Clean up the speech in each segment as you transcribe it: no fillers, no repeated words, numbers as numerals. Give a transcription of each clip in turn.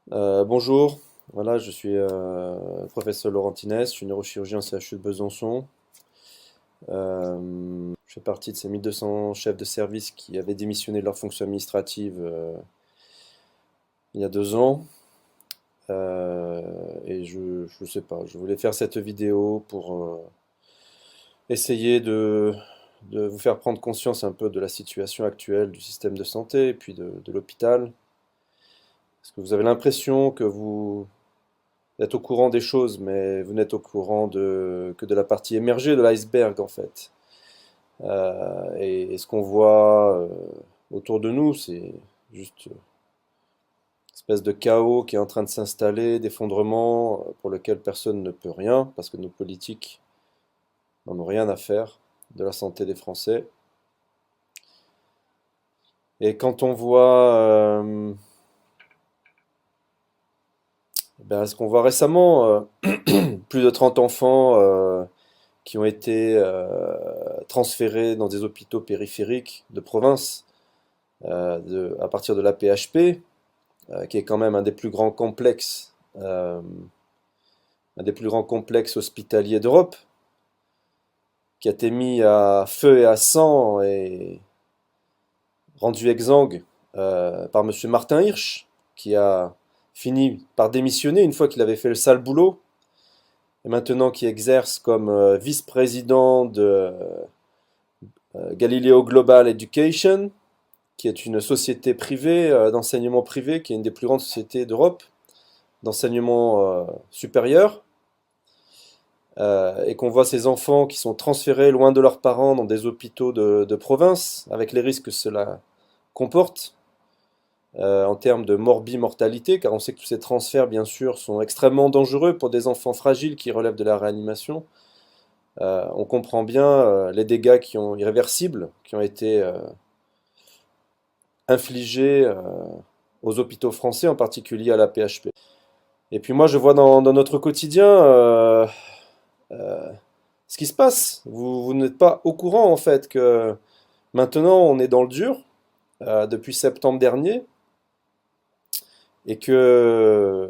Bonjour, voilà, je suis professeur Laurentines, je suis neurochirurgien au CHU de Besançon. Je fais partie de ces 1200 chefs de service qui avaient démissionné de leur fonction administrative il y a 2 ans. Et je sais pas, je voulais faire cette vidéo pour essayer de vous faire prendre conscience un peu de la situation actuelle du système de santé et puis de l'hôpital. Parce que vous avez l'impression que vous êtes au courant des choses, mais vous n'êtes au courant que de la partie émergée de l'iceberg en fait. Et ce qu'on voit autour de nous, c'est juste une espèce de chaos qui est en train de s'installer, d'effondrement pour lequel personne ne peut rien, parce que nos politiques n'en ont rien à faire de la santé des Français. Et quand on voit ce qu'on voit récemment, plus de 30 enfants qui ont été transférés dans des hôpitaux périphériques de province à partir de la PHP, qui est quand même un des plus grands complexes hospitaliers d'Europe, qui a été mis à feu et à sang et rendu exsangue par Monsieur Martin Hirsch, qui a fini par démissionner une fois qu'il avait fait le sale boulot, et maintenant qui exerce comme vice-président de Galileo Global Education, qui est une société privée d'enseignement privé, qui est une des plus grandes sociétés d'Europe d'enseignement supérieur, et qu'on voit ces enfants qui sont transférés loin de leurs parents dans des hôpitaux de province, avec les risques que cela comporte en termes de morbimortalité, car on sait que tous ces transferts, bien sûr, sont extrêmement dangereux pour des enfants fragiles qui relèvent de la réanimation. On comprend bien les dégâts irréversibles qui ont été infligés aux hôpitaux français, en particulier à la PHP. Et puis moi, je vois dans notre quotidien euh, ce qui se passe. Vous n'êtes pas au courant, en fait, que maintenant, on est dans le dur depuis septembre dernier et que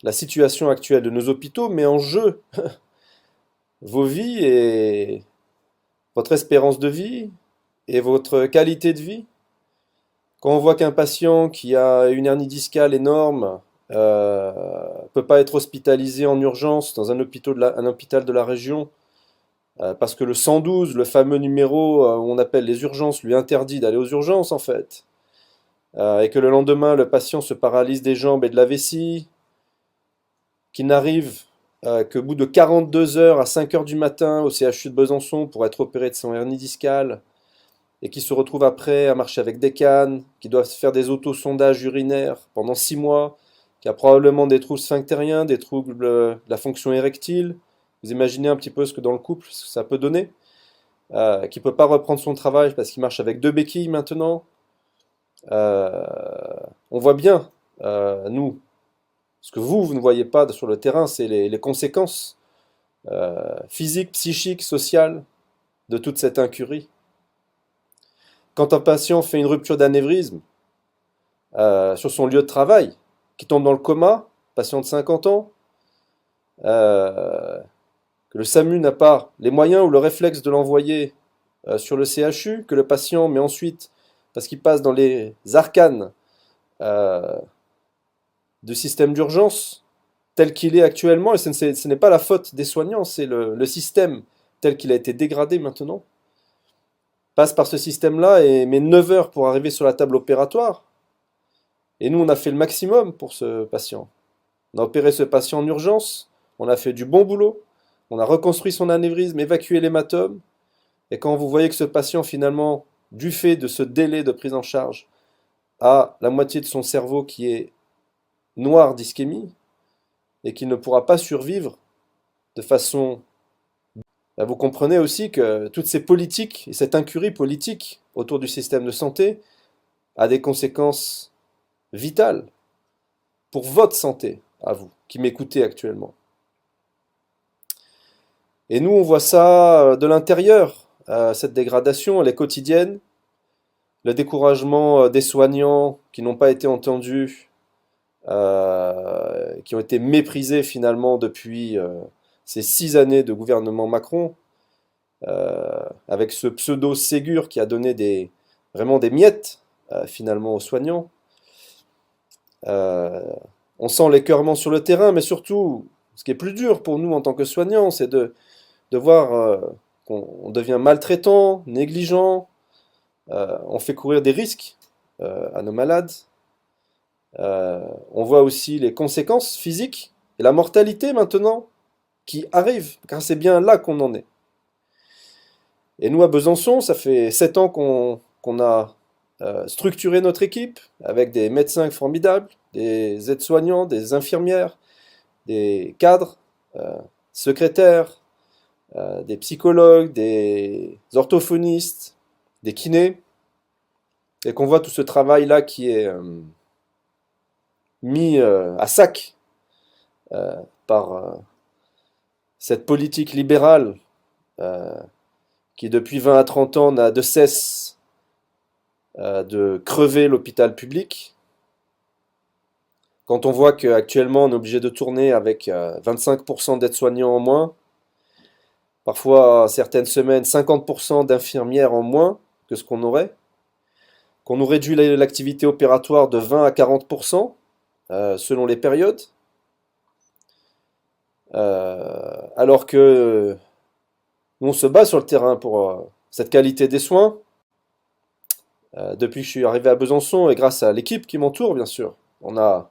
la situation actuelle de nos hôpitaux met en jeu vos vies et votre espérance de vie et votre qualité de vie. Quand on voit qu'un patient qui a une hernie discale énorme peut pas être hospitalisé en urgence dans un hôpital de la région parce que le 112, le fameux numéro où on appelle les urgences, lui interdit d'aller aux urgences en fait, et que le lendemain le patient se paralyse des jambes et de la vessie, qu'il n'arrive qu'au bout de 42 heures à 5 heures du matin au CHU de Besançon pour être opéré de son hernie discale, et qui se retrouve après à marcher avec des cannes, qui doit se faire des autosondages urinaires pendant 6 mois, qui a probablement des troubles sphinctériens, des troubles de la fonction érectile. Vous imaginez un petit peu ce que dans le couple ce que ça peut donner, qui peut pas reprendre son travail parce qu'il marche avec deux béquilles maintenant. Euh, on voit bien, nous, ce que vous ne voyez pas sur le terrain, c'est les conséquences physiques, psychiques, sociales de toute cette incurie. Quand un patient fait une rupture d'anévrisme sur son lieu de travail, qui tombe dans le coma, patient de 50 ans, euh, que le SAMU n'a pas les moyens ou le réflexe de l'envoyer sur le CHU, que le patient, mais ensuite, parce qu'il passe dans les arcanes euh, du système d'urgence tel qu'il est actuellement, et ce n'est pas la faute des soignants, c'est le système tel qu'il a été dégradé maintenant, passe par ce système-là et met 9 heures pour arriver sur la table opératoire. Et nous, on a fait le maximum pour ce patient. On a opéré ce patient en urgence, on a fait du bon boulot, on a reconstruit son anévrisme, évacué l'hématome, et quand vous voyez que ce patient, finalement, du fait de ce délai de prise en charge, a la moitié de son cerveau qui est noir d'ischémie, et qu'il ne pourra pas survivre de façon... Vous comprenez aussi que toutes ces politiques, et cette incurie politique autour du système de santé, a des conséquences vitales pour votre santé, à vous, qui m'écoutez actuellement. Et nous, on voit ça de l'intérieur. Cette dégradation, elle est quotidienne. Le découragement des soignants qui n'ont pas été entendus qui ont été méprisés finalement depuis ces 6 années de gouvernement Macron, avec ce pseudo Ségur qui a donné vraiment des miettes finalement aux soignants. Euh, on sent l'écœurement sur le terrain, mais surtout, ce qui est plus dur pour nous en tant que soignants, c'est de voir qu'on devient maltraitant, négligent, on fait courir des risques à nos malades. On voit aussi les conséquences physiques et la mortalité maintenant qui arrive, car c'est bien là qu'on en est. Et nous, à Besançon, ça fait 7 ans qu'on a structuré notre équipe avec des médecins formidables, des aides-soignants, des infirmières, des cadres, euh, secrétaires, des psychologues, des orthophonistes, des kinés, et qu'on voit tout ce travail-là qui est mis à sac par cette politique libérale euh, qui depuis 20 à 30 ans n'a de cesse de crever l'hôpital public. Quand on voit qu'actuellement on est obligé de tourner avec 25% d'aides-soignants en moins, parfois certaines semaines 50% d'infirmières en moins que ce qu'on aurait, qu'on nous réduit l'activité opératoire de 20 à 40% selon les périodes, alors que nous on se bat sur le terrain pour cette qualité des soins. Depuis que je suis arrivé à Besançon et grâce à l'équipe qui m'entoure, bien sûr, on a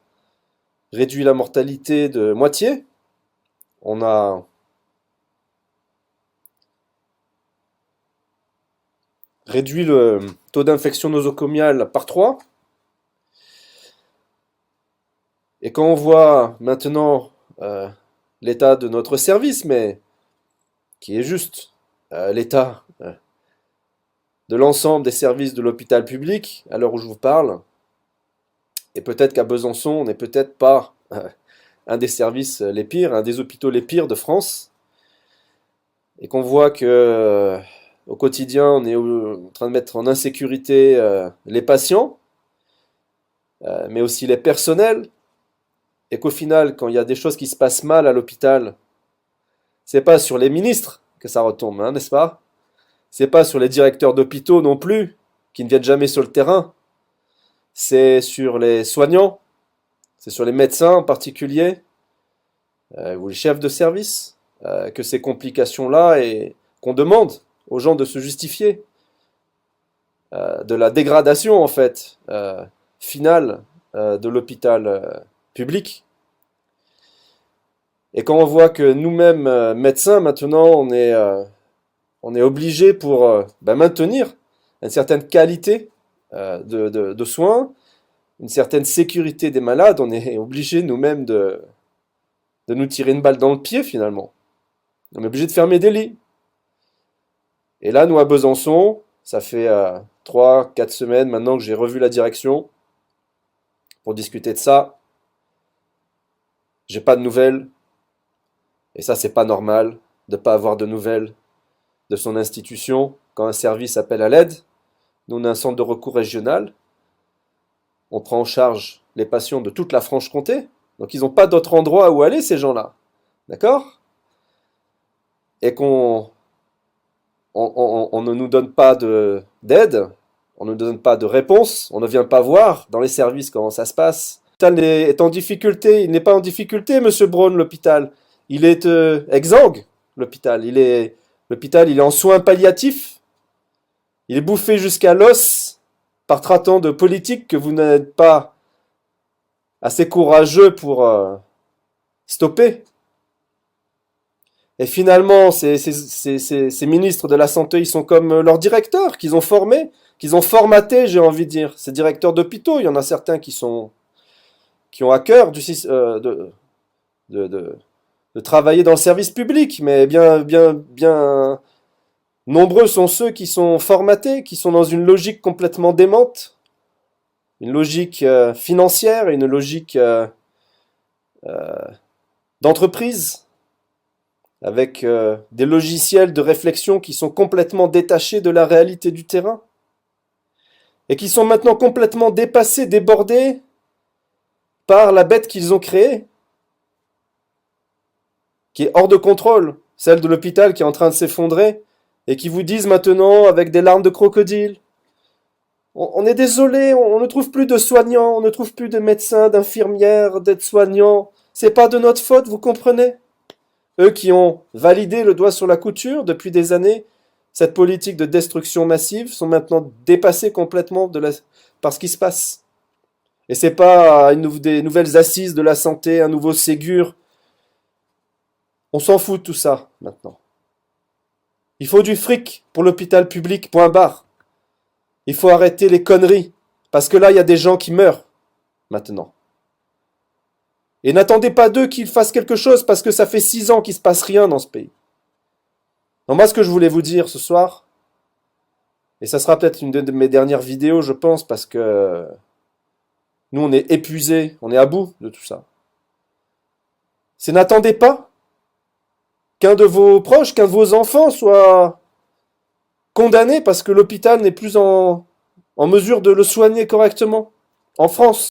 réduit la mortalité de moitié. On a réduit le taux d'infection nosocomiale par 3. Et quand on voit maintenant l'état de notre service, mais qui est juste l'état de l'ensemble des services de l'hôpital public, à l'heure où je vous parle, et peut-être qu'à Besançon, on n'est peut-être pas un des services les pires, un des hôpitaux les pires de France, et qu'on voit que au quotidien, on est en train de mettre en insécurité les patients, mais aussi les personnels, et qu'au final, quand il y a des choses qui se passent mal à l'hôpital, c'est pas sur les ministres que ça retombe, hein, n'est-ce pas? C'est pas sur les directeurs d'hôpitaux non plus, qui ne viennent jamais sur le terrain. C'est sur les soignants, c'est sur les médecins en particulier, ou les chefs de service, que ces complications-là et qu'on demande aux gens de se justifier de la dégradation en fait finale de l'hôpital public. Et quand on voit que nous-mêmes médecins maintenant on est obligé pour maintenir une certaine qualité de soins, une certaine sécurité des malades, on est obligé nous-mêmes de nous tirer une balle dans le pied finalement. On est obligé de fermer des lits. Et là, nous à Besançon, ça fait 3, 4 semaines maintenant que j'ai revu la direction pour discuter de ça. J'ai pas de nouvelles. Et ça, c'est pas normal de pas avoir de nouvelles de son institution quand un service appelle à l'aide. Nous, on a un centre de recours régional. On prend en charge les patients de toute la Franche-Comté. Donc, ils n'ont pas d'autre endroit où aller, ces gens-là. D'accord? Et on ne nous donne pas d'aide, on ne nous donne pas de réponse, on ne vient pas voir dans les services comment ça se passe. L'hôpital est en difficulté, il n'est pas en difficulté, Monsieur Braun, l'hôpital. Il est exsangue, l'hôpital. L'hôpital, il est en soins palliatifs. Il est bouffé jusqu'à l'os par traitant de politique que vous n'êtes pas assez courageux pour stopper. Et finalement, ces ministres de la Santé, ils sont comme leurs directeurs qu'ils ont formés, qu'ils ont formatés, j'ai envie de dire. Ces directeurs d'hôpitaux, il y en a certains qui ont à cœur de travailler dans le service public, mais bien nombreux sont ceux qui sont formatés, qui sont dans une logique complètement démente, une logique financière, une logique d'entreprise, avec des logiciels de réflexion qui sont complètement détachés de la réalité du terrain, et qui sont maintenant complètement dépassés, débordés par la bête qu'ils ont créée, qui est hors de contrôle, celle de l'hôpital qui est en train de s'effondrer, et qui vous disent maintenant avec des larmes de crocodile, on est désolé, on ne trouve plus de soignants, on ne trouve plus de médecins, d'infirmières, d'aides-soignants, c'est pas de notre faute, vous comprenez? Eux qui ont validé le doigt sur la couture depuis des années, cette politique de destruction massive, sont maintenant dépassés complètement par ce qui se passe. Et c'est pas des nouvelles assises de la santé, un nouveau Ségur. On s'en fout de tout ça maintenant. Il faut du fric pour l'hôpital public, point barre. Il faut arrêter les conneries. Parce que là, il y a des gens qui meurent maintenant. Et n'attendez pas d'eux qu'ils fassent quelque chose parce que ça fait 6 ans qu'il se passe rien dans ce pays. Donc moi, ce que je voulais vous dire ce soir, et ça sera peut-être une de mes dernières vidéos, je pense, parce que nous, on est épuisés, on est à bout de tout ça. C'est n'attendez pas qu'un de vos proches, qu'un de vos enfants soit condamné parce que l'hôpital n'est plus en mesure de le soigner correctement. En France.